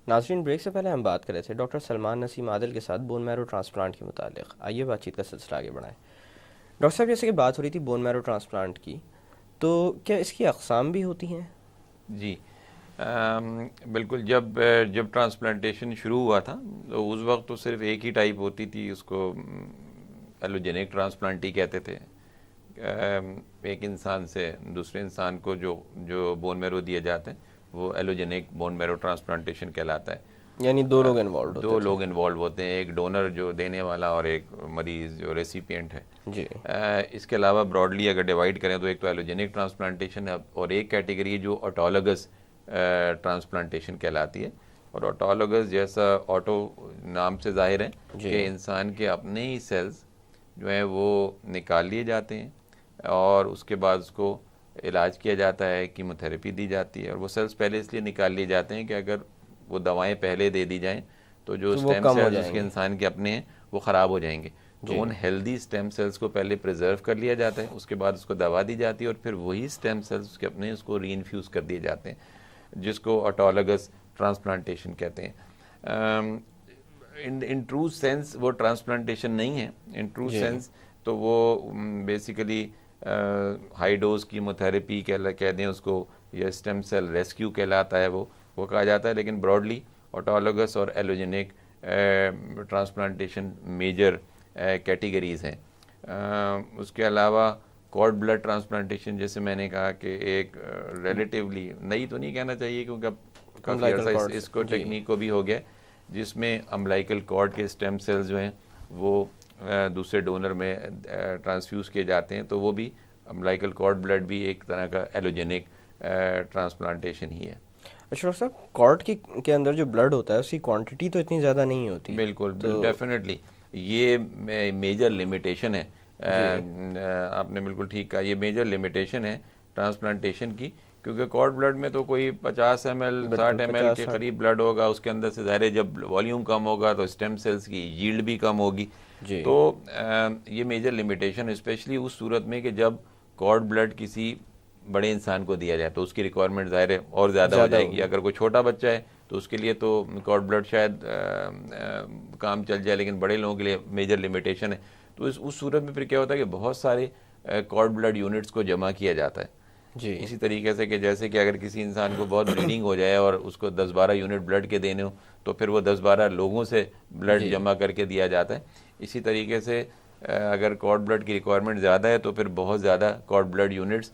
ناظرین، بریک سے پہلے ہم بات کر رہے تھے ڈاکٹر سلمان نسیم عادل کے ساتھ بون میرو ٹرانسپلانٹ کے متعلق. آئیے بات چیت کا سلسلہ آگے بڑھائیں. ڈاکٹر صاحب، جیسے کہ بات ہو رہی تھی بون میرو ٹرانسپلانٹ کی، تو کیا اس کی اقسام بھی ہوتی ہیں؟ جی بالکل. جب ٹرانسپلانٹیشن شروع ہوا تھا تو اس وقت تو صرف ایک ہی ٹائپ ہوتی تھی، اس کو ایلوجینک ٹرانسپلانٹ ہی کہتے تھے. ایک انسان سے دوسرے انسان کو جو بون میرو دیا جاتے ہیں وہ ایلوجینک بون میرو ٹرانسپلانٹیشن کہلاتا ہے. یعنی دو لوگ انوالوڈ ہوتے دو تھے. لوگ انوالو ہوتے ہیں، ایک ڈونر جو دینے والا اور ایک مریض جو ریسیپینٹ ہے. جی. اس کے علاوہ براڈلی اگر ڈیوائڈ کریں تو ایک تو ایلوجینک ٹرانسپلانٹیشن ہے اور ایک کیٹیگری جو آٹولوگس ٹرانسپلانٹیشن کہلاتی ہے. اور آٹولوگس جیسا آٹو نام سے ظاہر ہے کہ انسان کے اپنے ہی سیلز جو ہیں وہ نکال لیے جاتے ہیں اور اس کے بعد اس کو علاج کیا جاتا ہے، کیموتھراپی دی جاتی ہے. اور وہ سیلز پہلے اس لیے نکال لیے جاتے ہیں کہ اگر وہ دوائیں پہلے دے دی جائیں تو جو اسٹیم سیلز اس کے انسان کے اپنے ہیں وہ خراب ہو جائیں گے. تو ان ہیلدی اسٹیم سیلز کو پہلے پریزرو کر لیا جاتا ہے، اس کے بعد اس کو دوا دی جاتی ہے اور پھر وہی اسٹیم سیلز اس کے اپنے اس کو ری انفیوز کر دیے جاتے ہیں، جس کو آٹولوگس ٹرانسپلانٹیشن کہتے ہیں. ان ٹرو سینس وہ ٹرانسپلانٹیشن نہیں ہے. ان ٹرو سینس تو وہ بیسیکلی ہائی ڈوز کیموتھراپی کہہ دیں اس کو، یا اسٹیم سیل ریسکیو کہلاتا ہے وہ کہا جاتا ہے. لیکن براڈلی آٹولوگس اور ایلوجینک ٹرانسپلانٹیشن میجر کیٹیگریز ہیں. اس کے علاوہ کارڈ بلڈ ٹرانسپلانٹیشن، جیسے میں نے کہا کہ ایک ریلیٹیولی نئی تو نہیں کہنا چاہیے کیونکہ اب کافی عرصہ اس کو ٹیکنیک کو بھی ہو گیا، جس میں امبلائکل کارڈ کے اسٹیم سیلز جو ہیں وہ دوسرے ڈونر میں ٹرانسفیوز کیے جاتے ہیں. تو وہ بھی امبلائکل کارڈ بلڈ بھی ایک طرح کا ایلوجینک ٹرانسپلانٹیشن ہی ہے. اچھا ڈاکٹر صاحب، کارڈ کے اندر جو بلڈ ہوتا ہے اس کی کوانٹٹی تو اتنی زیادہ نہیں ہوتی. بالکل ڈیفینیٹلی یہ میجر لمیٹیشن ہے. آپ نے بالکل ٹھیک کہا، یہ میجر لمیٹیشن ہے ٹرانسپلانٹیشن کی، کیونکہ کارڈ بلڈ میں تو کوئی 50 ml 60 ml کے قریب بلڈ ہوگا. اس کے اندر سے ظاہر ہے جب والیوم کم ہوگا تو اسٹیم سیلز کی ییلڈ بھی کم ہوگی. تو یہ میجر لمیٹیشن اسپیشلی اس صورت میں کہ جب کارڈ بلڈ کسی بڑے انسان کو دیا جائے تو اس کی ریکوائرمنٹ ظاہر ہے اور زیادہ ہو جائے گی. اگر کوئی چھوٹا بچہ ہے تو اس کے لیے تو کارڈ بلڈ شاید کام چل جائے، لیکن بڑے لوگوں کے لیے میجر لمیٹیشن ہے. تو اس صورت میں پھر کیا ہوتا ہے کہ بہت سارے کارڈ بلڈ یونٹس کو جمع کیا جاتا ہے. اسی طریقے سے کہ جیسے کہ اگر کسی انسان کو بہت بلیڈنگ ہو جائے اور اس کو 10-12 یونٹ بلڈ کے دینے ہو تو پھر وہ 10-12 لوگوں سے بلڈ جمع کر کے دیا جاتا ہے. اسی طریقے سے اگر کارڈ بلڈ کی ریکوائرمنٹ زیادہ ہے تو پھر بہت زیادہ کارڈ بلڈ یونٹس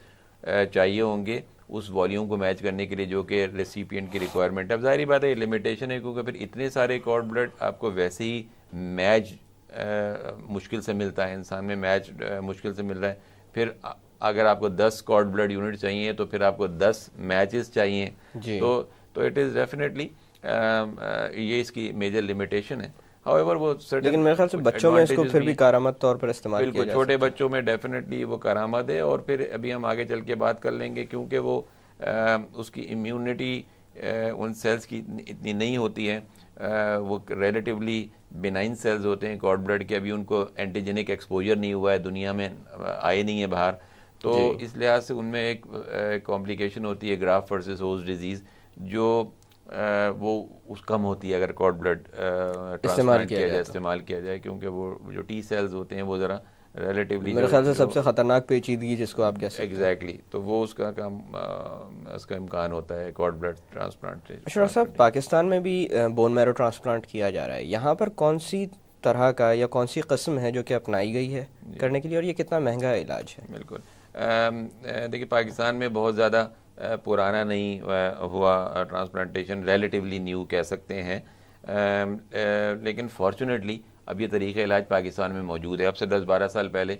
چاہیے ہوں گے اس والیوم کو میچ کرنے کے لیے جو کہ ریسیپینٹ کی ریکوائرمنٹ ہے. اب ظاہری بات ہے یہ لمیٹیشن ہے کیونکہ پھر اتنے سارے کارڈ بلڈ آپ کو ویسے ہی میچ مشکل سے ملتا ہے، انسان میں میچ مشکل سے مل رہا ہے. پھر اگر آپ کو 10 کارڈ بلڈ یونٹ چاہیے تو پھر آپ کو 10 میچز چاہیے. تو اٹ از ڈیفینیٹلی یہ اس کی میجر لمیٹیشن ہے. However, وہ لیکن میرے خیال سے بچوں میں اس کو پھر بھی کارآمد طور پر استعمال کیا جا سکتا ہے. چھوٹے بچوں میں ڈیفینیٹلی وہ کارآمد ہے. اور پھر ابھی ہم آگے چل کے بات کر لیں گے کیونکہ وہ اس کی امیونٹی ان سیلز کی اتنی نہیں ہوتی ہے، وہ ریلیٹیولی بینائن سیلز ہوتے ہیں کارڈ بلڈ کے. ابھی ان کو اینٹیجنک ایکسپوجر نہیں ہوا ہے، دنیا میں آئے نہیں ہے باہر. تو اس لحاظ سے ان میں ایک کمپلیکیشن ہوتی ہے گرافٹ ورسز ہوسٹ ڈیزیز، جو وہ اس کم ہوتی ہے اگر کارڈ بلڈ استعمال کیا جائے کیونکہ وہ جو ٹی سیلز ہوتے ہیں وہ ذرا ریلیٹیولی میرے خیال سے سب سے خطرناک پیچیدگی جس کو آپ کہہ سکتے ہیں. ایگزیکٹلی. تو وہ اس کا امکان ہوتا ہے کارڈ بلڈ ٹرانسپلانٹ. ڈاکٹر صاحب، پاکستان میں بھی بون میرو ٹرانسپلانٹ کیا جا رہا ہے. یہاں پر کون سی طرح کا یا کون سی قسم ہے جو کہ اپنائی گئی ہے کرنے کے لیے، اور یہ کتنا مہنگا علاج ہے؟ بالکل. دیکھیے پاکستان میں بہت زیادہ پرانا نہیں ہوا ٹرانسپلانٹیشن، ریلیٹیولی نیو کہہ سکتے ہیں. لیکن فارچونیٹلی اب یہ طریقہ علاج پاکستان میں موجود ہے. اب سے 10-12 سال پہلے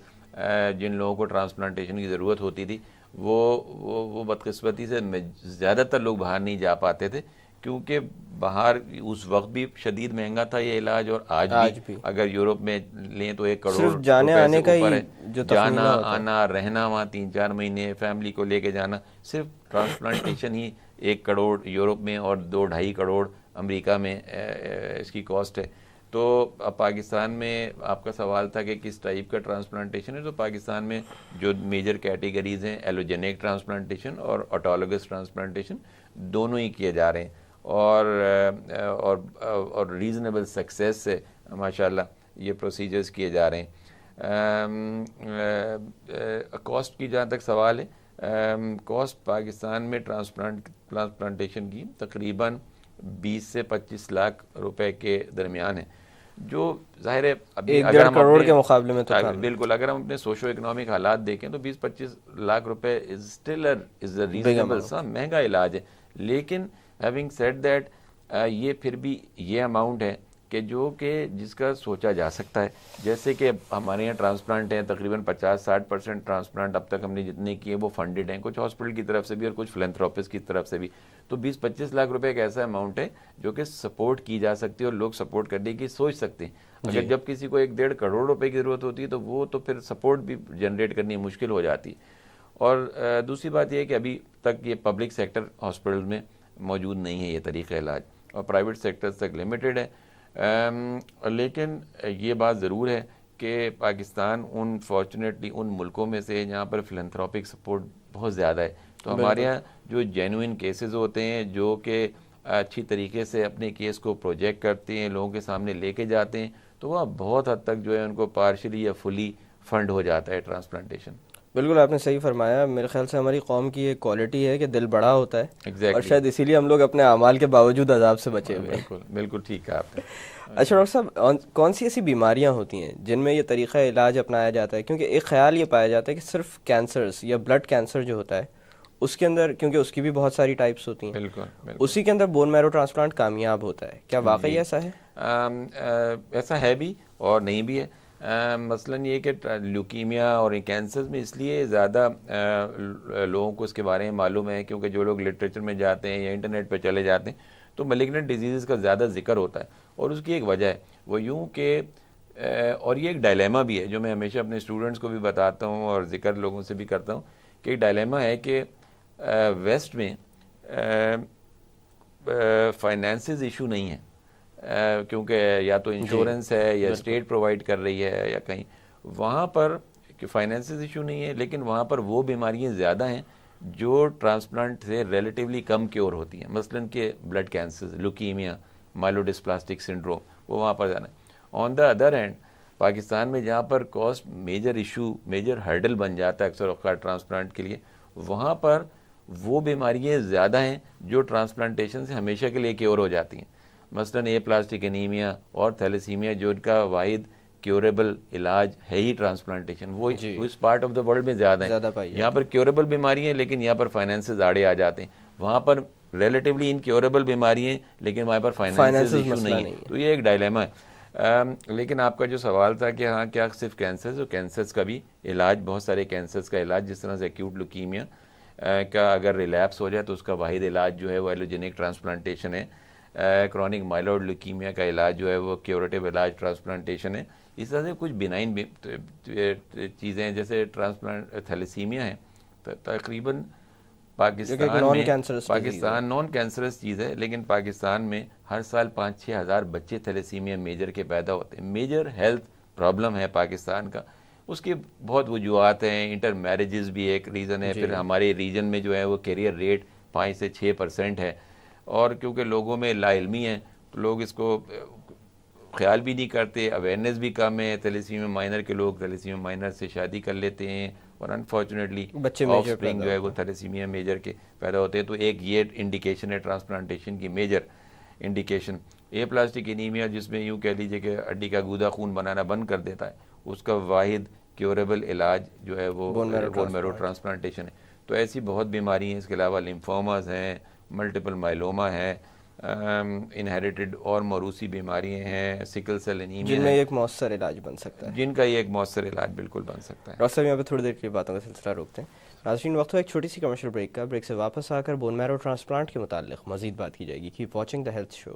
جن لوگوں کو ٹرانسپلانٹیشن کی ضرورت ہوتی تھی وہ بدقسمتی سے زیادہ تر لوگ باہر نہیں جا پاتے تھے کیونکہ باہر اس وقت بھی شدید مہنگا تھا یہ علاج، اور آج بھی اگر یوروپ میں لیں تو 1 کروڑ جانے آنے کا اوپر ہے. جانا آنا رہنا وہاں 3-4 مہینے فیملی کو لے کے جانا، صرف ٹرانسپلانٹیشن ہی 1 کروڑ یوروپ میں اور 2-2.5 کروڑ امریکہ میں اس کی کاسٹ ہے. تو اب پاکستان میں آپ کا سوال تھا کہ کس ٹائپ کا ٹرانسپلانٹیشن ہے، تو پاکستان میں جو میجر کیٹیگریز ہیں ایلوجینک ٹرانسپلانٹیشن اور آٹولوگس ٹرانسپلانٹیشن دونوں ہی کیے جا رہے ہیں. اور ریزنیبل سکسیس سے ماشاءاللہ یہ پروسیجرز کیے جا رہے ہیں. کاسٹ کی جہاں تک سوال ہے، کاسٹ پاکستان میں ٹرانسپلانٹیشن کی تقریباً 20 سے 25 لاکھ روپے کے درمیان ہے، جو ظاہر ہے ابھی اگر ہم کروڑ کے مقابلے میں تو بالکل اگر ہم اپنے سوشو اکنامک حالات دیکھیں تو 20-25 لاکھ روپے از اے ریزنیبل سا مہنگا علاج ہے. لیکن ہیونگ سیڈ دیٹ یہ پھر بھی یہ اماؤنٹ ہے کہ جس کا سوچا جا سکتا ہے. جیسے کہ ہمارے یہاں ٹرانسپلانٹ ہیں تقریباً 50-60% ٹرانسپلانٹ اب تک ہم نے جتنے کیے وہ فنڈڈ ہیں، کچھ ہاسپٹل کی طرف سے بھی اور کچھ فلینتھروپسٹ کی طرف سے بھی. تو 20-25 لاکھ روپے ایک ایسا اماؤنٹ ہے جو کہ سپورٹ کی جا سکتی ہے اور لوگ سپورٹ کرنے کی سوچ سکتے ہیں. اگر جب کسی کو 1-1.5 کروڑ روپے کی ضرورت ہوتی ہے تو وہ تو پھر سپورٹ بھی جنریٹ کرنی مشکل ہو جاتی ہے. اور دوسری بات یہ ہے کہ ابھی تک یہ پبلک سیکٹر ہاسپٹل میں موجود نہیں ہے یہ طریقہ علاج، اور پرائیویٹ سیکٹر تک لمیٹڈ ہے. لیکن یہ بات ضرور ہے کہ پاکستان فارچونیٹلی ان ملکوں میں سے جہاں پر فلینتھروپک سپورٹ بہت زیادہ ہے. تو ہمارے یہاں جو جینوئن کیسز ہوتے ہیں جو کہ اچھی طریقے سے اپنے کیس کو پروجیکٹ کرتے ہیں، لوگوں کے سامنے لے کے جاتے ہیں، تو وہ بہت حد تک جو ہے ان کو پارشلی یا فلی فنڈ ہو جاتا ہے ٹرانسپلانٹیشن. بالکل آپ نے صحیح فرمایا. میرے خیال سے ہماری قوم کی ایک کوالٹی ہے کہ دل بڑا ہوتا ہے، Exactly. اور شاید اسی لیے ہم لوگ اپنے اعمال کے باوجود عذاب سے بچے ہوئے ہیں. بالکل ٹھیک ہے آپ نے. اچھا ڈاکٹر صاحب، کون سی ایسی بیماریاں ہوتی ہیں جن میں یہ طریقہ علاج اپنایا جاتا ہے؟ کیونکہ ایک خیال یہ پایا جاتا ہے کہ صرف کینسرز یا بلڈ کینسر جو ہوتا ہے اس کے اندر، کیونکہ اس کی بھی بہت ساری ٹائپس ہوتی ہیں، بالکل اسی کے اندر بون میرو ٹرانسپلانٹ کامیاب ہوتا ہے. کیا واقعی ایسا ہے؟ ایسا ہے بھی اور نہیں بھی ہے. مثلاً یہ کہ لیوکیمیا اور کینسر میں اس لیے زیادہ لوگوں کو اس کے بارے میں معلوم ہے کیونکہ جو لوگ لٹریچر میں جاتے ہیں یا انٹرنیٹ پہ چلے جاتے ہیں تو میلیگننٹ ڈیزیزز کا زیادہ ذکر ہوتا ہے. اور اس کی ایک وجہ ہے وہ یوں کہ اور یہ ایک ڈائلیما بھی ہے جو میں ہمیشہ اپنے اسٹوڈنٹس کو بھی بتاتا ہوں اور ذکر لوگوں سے بھی کرتا ہوں کہ ایک ڈائلیما ہے کہ ویسٹ میں فائنینسز ایشو نہیں ہے، کیونکہ یا تو انشورنس ہے یا اسٹیٹ پرووائڈ کر رہی ہے یا کہیں وہاں پر فائنینسز ایشو نہیں ہے، لیکن وہاں پر وہ بیماریاں زیادہ ہیں جو ٹرانسپلانٹ سے ریلیٹیولی کم کیور ہوتی ہیں. مثلاً کہ blood cancer, leukaemia, myelodysplastic syndrome, وہ وہاں پر زیادہ ہیں. On the other hand Pakistan میں جہاں پر cost major issue, major hurdle بن جاتا ہے اکثر اوقات ٹرانسپلانٹ کے لیے، وہاں پر وہ بیماریاں زیادہ ہیں جو ٹرانسپلانٹیشن سے ہمیشہ کے لیے کیور ہو جاتی ہیں. مثلاً اے پلاسٹک انیمیا اور تھیلیسیمیا جو ان کا واحد کیوریبل علاج ہے ہی ٹرانسپلانٹیشن، وہ اس پارٹ آف دا ورلڈ میں زیادہ ہیں. یہاں پر کیوریبل بیماری ہیں لیکن یہاں پر فائنینسز آڑے آ جاتے ہیں. وہاں پر ریلیٹیولی انکیوریبل بیماری ہیں لیکن وہاں پر فائنینسز ایشو نہیں ہے. تو یہ ایک ڈائلیما ہے. لیکن آپ کا جو سوال تھا کہ ہاں کیا صرف کینسرز، اور کینسرز کا بھی علاج، بہت سارے کینسرز کا علاج جس طرح سے ایکیوٹ لیوکیمیا کا اگر ریلیپس ہو جائے تو اس کا واحد علاج جو ہے وہ ایلوجینک ٹرانسپلانٹیشن ہے. کرونک مائلوڈ لیوکیمیا کا علاج جو ہے وہ کیوریٹیو علاج ٹرانسپلانٹیشن ہے. اس طرح سے کچھ بینائن چیزیں ہیں جیسے ٹرانسپلانٹ تھیلیسیمیا ہے، تقریباً پاکستان نان کینسرس چیز ہے لیکن پاکستان میں ہر سال 5-6 ہزار بچے تھیلیسیمیا میجر کے پیدا ہوتے ہیں. میجر ہیلتھ پرابلم ہے پاکستان کا. اس کی بہت وجوہات ہیں، انٹر میریجز بھی ایک ریزن ہے. پھر ہمارے ریجن میں جو ہے وہ کیریئر ریٹ 5 سے 6% ہے، اور کیونکہ لوگوں میں لا علمی ہے تو لوگ اس کو خیال بھی نہیں کرتے، اویئرنیس بھی کم ہے. تھیلیسیمیا مائنر کے لوگ تھیلیسیمیا مائنر سے شادی کر لیتے ہیں اور انفارچونیٹلی آف اسپرنگ جو ہے وہ تھیلیسیمیا میجر کے پیدا ہوتے ہیں. تو ایک یہ انڈیکیشن ہے ٹرانسپلانٹیشن کی، major indication. Aplastic anaemia جس میں یوں کہہ لیجیے کہ ہڈی کا گودا خون بنانا بند کر دیتا ہے، اس کا واحد کیوریبل علاج جو ہے وہ بون میرو ٹرانسپلانٹیشن ہے. تو ایسی بہت بیماری ہیں. اس کے علاوہ لیمفوماز ہیں، ملٹیپل مائلوما ہے، انہیریٹڈ اور موروثی بیماریاں ہیں، سکل سیل انیمیا، جن میں ایک مؤثر علاج بن سکتا ہے، جن کا یہ ایک مؤثر علاج بالکل بن سکتا ہے. ڈاکٹر صاحب یہاں پہ تھوڑی دیر کے لیے باتوں کا سلسلہ روکتے ہیں. ناظرین وقت ہو ایک چھوٹی سی کمرشل بریک کا. بریک سے واپس آ کر بون میرو ٹرانسپلانٹ کے متعلق مزید بات کی جائے گی. Keep watching the health show.